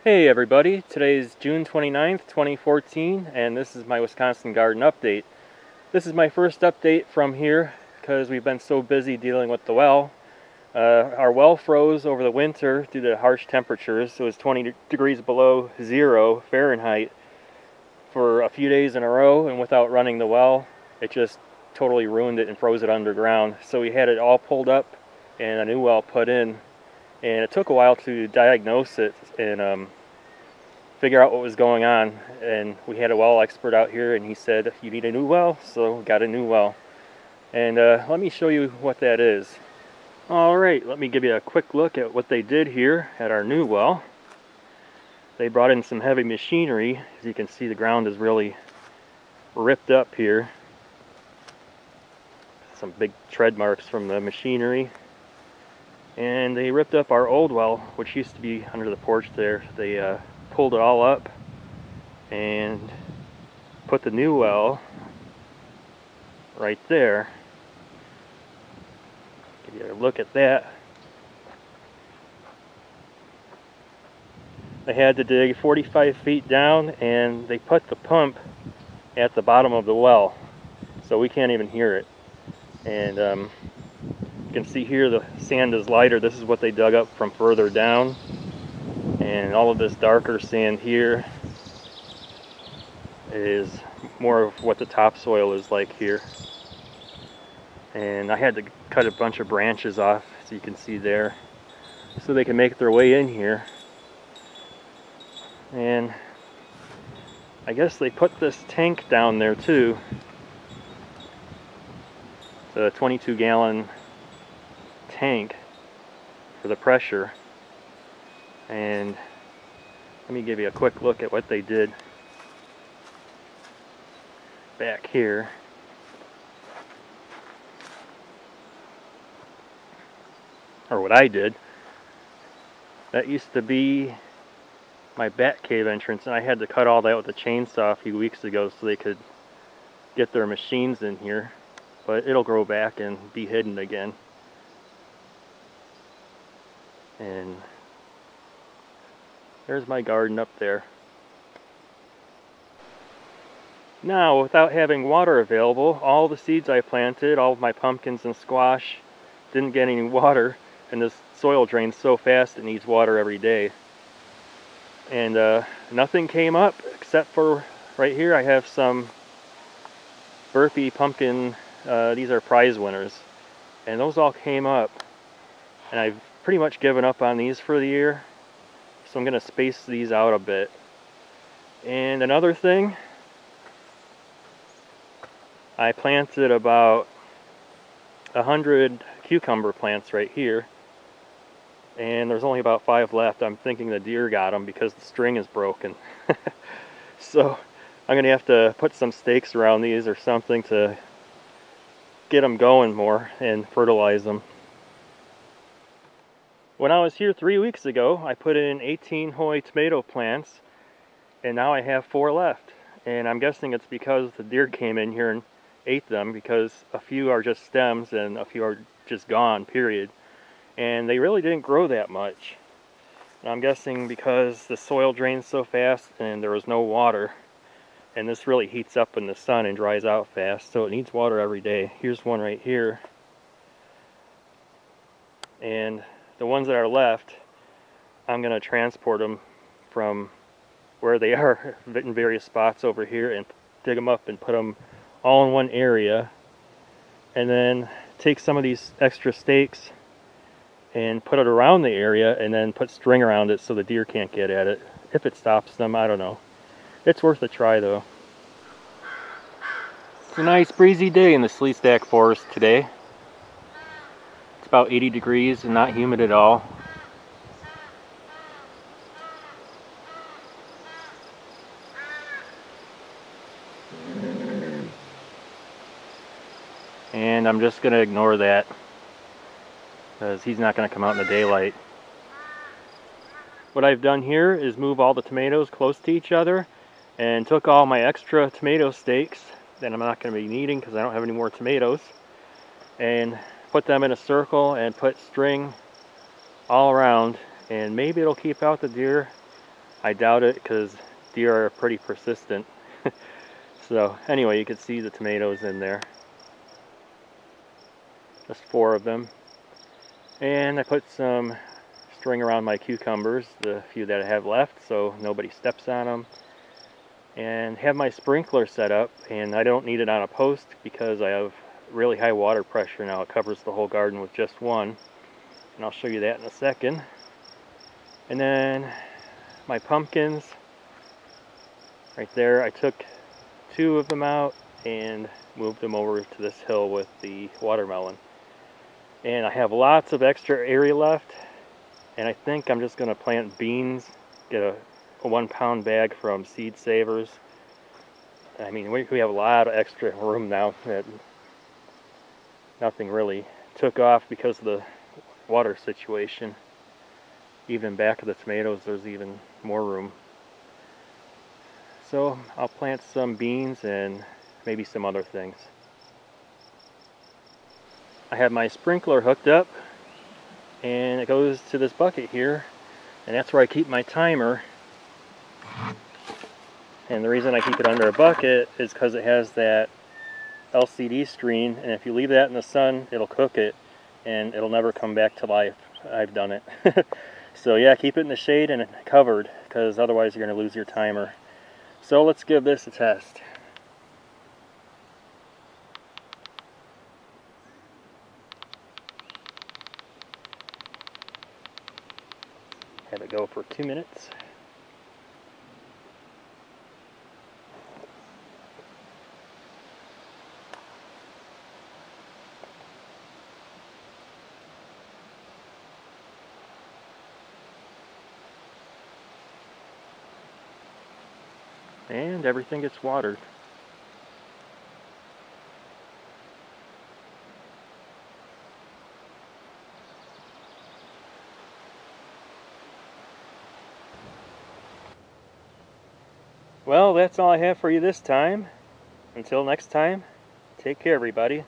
Hey everybody, today is June 29th, 2014, and this is my Wisconsin garden update. This is my first update from here because we've been so busy dealing with the well. Our well froze over the winter due to harsh temperatures. It was 20 degrees below zero Fahrenheit for a few days in a row, and without running the well, it just totally ruined it and froze it underground. So we had it all pulled up and a new well put in. And it took a while to diagnose it and figure out what was going on. And we had a well expert out here, and he said, you need a new well, so we got a new well. And let me show you what that is. Alright, let me give you a quick look at what they did here at our new well. They brought in some heavy machinery. As you can see, the ground is really ripped up here. Some big tread marks from the machinery. And they ripped up our old well, which used to be under the porch there. They pulled it all up and put the new well right there. Give you a look at that. They had to dig 45 feet down, and they put the pump at the bottom of the well, so we can't even hear it. And you can see here the sand is lighter. This is what they dug up from further down. And all of this darker sand here is more of what the topsoil is like here. And I had to cut a bunch of branches off, so you can see there, so they can make their way in here. And I guess they put this tank down there too. The 22-gallon tank for the pressure. And let me give you a quick look at what they did back here. Or what I did. That used to be my bat cave entrance, and I had to cut all that with a chainsaw a few weeks ago so they could get their machines in here. But it'll grow back and be hidden again. And there's my garden up there. Now, without having water available, all the seeds I planted, all of my pumpkins and squash, didn't get any water, and this soil drains so fast it needs water every day. And nothing came up except for right here I have some burpee pumpkin. These are prize winners, and those all came up, and I've pretty much given up on these for the year, so I'm going to space these out a bit. And another thing, I planted about 100 cucumber plants right here, and there's only about 5 left. I'm thinking the deer got them because the string is broken. So I'm going to have to put some stakes around these or something to get them going more and fertilize them. When I was here 3 weeks ago, I put in 18 Hoy tomato plants, and now I have 4 left. And I'm guessing it's because the deer came in here and ate them, because a few are just stems and a few are just gone, period. And they really didn't grow that much. And I'm guessing because the soil drains so fast and there was no water. And this really heats up in the sun and dries out fast, so it needs water every day. Here's one right here. And the ones that are left, I'm going to transport them from where they are in various spots over here and dig them up and put them all in one area. And then take some of these extra stakes and put it around the area, and then put string around it so the deer can't get at it. If it stops them, I don't know. It's worth a try though. It's a nice breezy day in the Sleestack Forest today. It's about 80 degrees and not humid at all. And I'm just going to ignore that, because he's not going to come out in the daylight. What I've done here is move all the tomatoes close to each other, and took all my extra tomato stakes that I'm not going to be needing because I don't have any more tomatoes, and put them in a circle and put string all around, and maybe it'll keep out the deer. I doubt it because deer are pretty persistent. So anyway, you can see the tomatoes in there. Just 4 of them. And I put some string around my cucumbers, the few that I have left, so nobody steps on them. And have my sprinkler set up, and I don't need it on a post because I have really high water pressure now. It covers the whole garden with just one. And I'll show you that in a second. And then my pumpkins, right there, I took 2 of them out and moved them over to this hill with the watermelon. And I have lots of extra area left, and I think I'm just going to plant beans, get a 1-pound bag from Seed Savers. I mean, we have a lot of extra room now that nothing really took off because of the water situation. Even back of the tomatoes, there's even more room. So I'll plant some beans and maybe some other things. I have my sprinkler hooked up, and it goes to this bucket here, and that's where I keep my timer. And the reason I keep it under a bucket is because it has that LCD screen, and if you leave that in the sun, it'll cook it and it'll never come back to life. I've done it. So yeah, keep it in the shade and covered, because otherwise you're going to lose your timer. So let's give this a test. Have it go for 2 minutes. And everything gets watered. Well, that's all I have for you this time. Until next time, take care everybody.